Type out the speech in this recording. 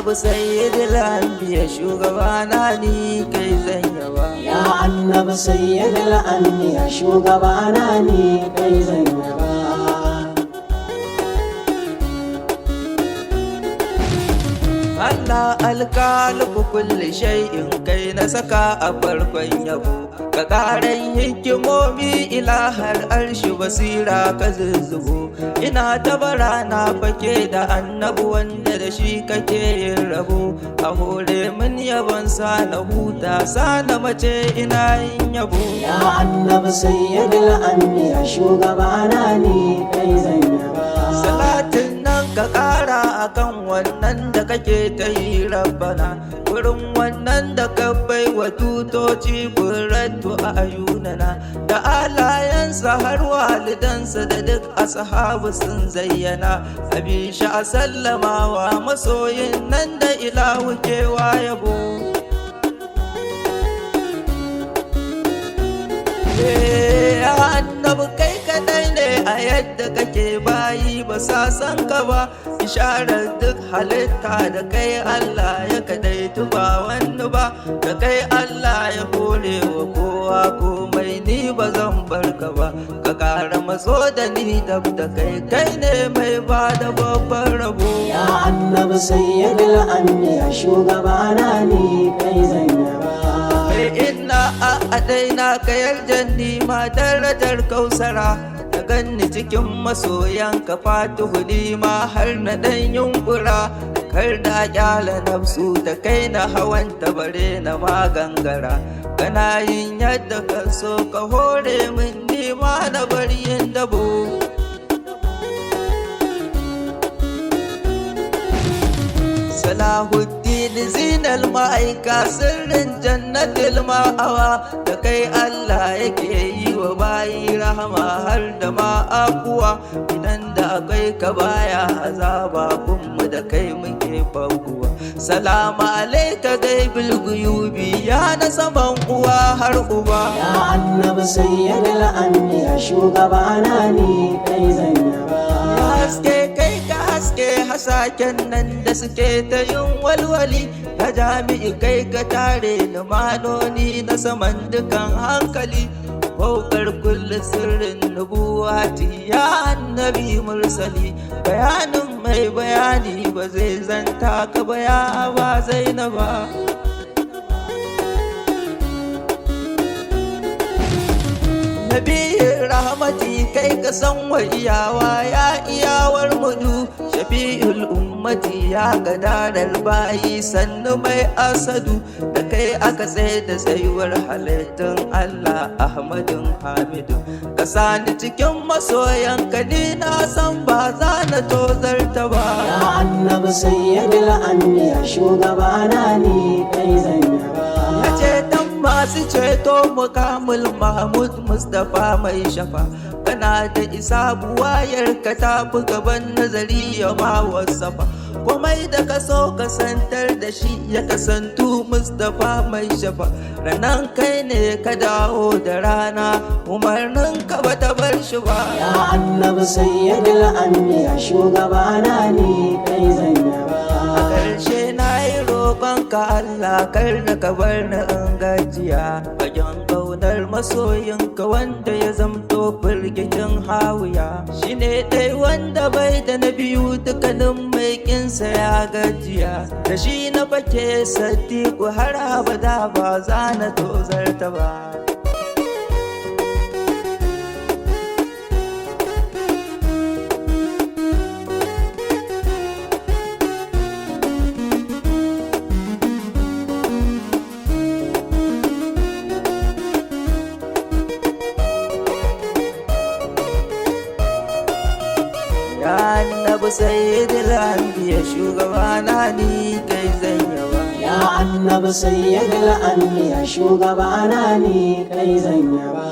annabi sayyidul anbiya shugabana ni kai zan yaba. Ya annabi sayyidul anbiya shugabana ni kai zan yaba. Allah alƙalibu kulli shay'in kai na saka a farkon yabo. Ka ƙaran hikimomi ilahar arshi basira ka zuzzubo. Ina tabara na fake da annabi wanda da shi kake yin rabo. A hore min yabon sa na huta sa na mace ina yin yabo. Ya annabi sayyidul anbiya shugabana ni kai zan yaba. Salatin nan ka ƙara akan wannan da kake ta yi rabbana, wurin wannan da ka bai wa tutoci buratu a ayunana, da alayensa har walidansa da duk ashabu sun zayyana. Abisha a sallamawa masoyin nan da ilahu kewa yabo. Ya annabi kai kadai ne a yadda kake bayi ba sa san ka ba. Isharar duk halitta da kai Allah ya kadaitu ba wani ba. Da kai Allah ya hore wa kowa komai ni ba zan barka ba. Ka ƙara matso da ni dab da kai kai ne mai ba da babban rabo. Ya annabi sayyidul anbiya shugabana ni kai zan yaba. Inna a daina kayar janni ma darajar kausara, da ganni cikin masoyan ka fatuhu ni ma har na dan yunkura. Kar da kyala nafsu ta kai na hawan bare na magangara. Kana yin yadda ka so ka hore min ni ma na bari yin dabo. Salahuddin zinal ma'aika sirrin jannatil ma'awa, da kai Allah yake yi wa bayi rahama har da ma'akuwa. Idan da akwai ka baya azaba kuma da kai muke faguwa. Salamu alaika gaibil guyubi ya na saman uwa har uba. Ya annabi sayyidul anbiya shugabana ni kai zan yaba. Haske kai ka haske hasaken nan da suke ta yin walwali, na jami'i kai ka tare lumanoni na saman dukan hankali. Faukar kulli sirrin nubuwati ya annabi mursali, bayanin mai bayani ba zai zanta ka baya ba zainaba. Nabiyin rahmati kai ka san wa iyawa ya iyawar mudu. Shafi'ul ummati ya gadarar bayi sannu mai asadu, da kai aka tsaye da tsayuwar halittun Allah Ahmadun Hamidu. Ka sani cikin masoyan ka ni na san ba za na tozarta ba. Ya annabi sayyidul anbiya shugabana ni kai zan yaba. Ya ce dan masu ceto mukamul Mahmud Mustapha mai shafa. Kana da isa buwayar ka tafi gaban nazari ya ma wasafa. Komai da ka so kasantar da shi ya kasantu Mustapha mai shafa. Ranan kai ne ka dawo da rana umarnin ka bata bar shi ba. Ya annabi sayyidul anbiya shugabana ni kai zan yaba. A ƙarshe na yi roƙon ka Allah kar na ka bar ni in gajiya, fagen ƙaunar masoyinka wanda ya zamto firgicin hawiya. Shi ne ɗai wanda bai da na biyu dukkanin mai ƙinsa ya gajiya. Da shi na fake sadiku har abada ba za na tozarta ba. Ya annabi sayyidul anbiya shugabana ni kai zan yaba. Ya annabi sayyidul anbiya shugabana ni kai zan yaba.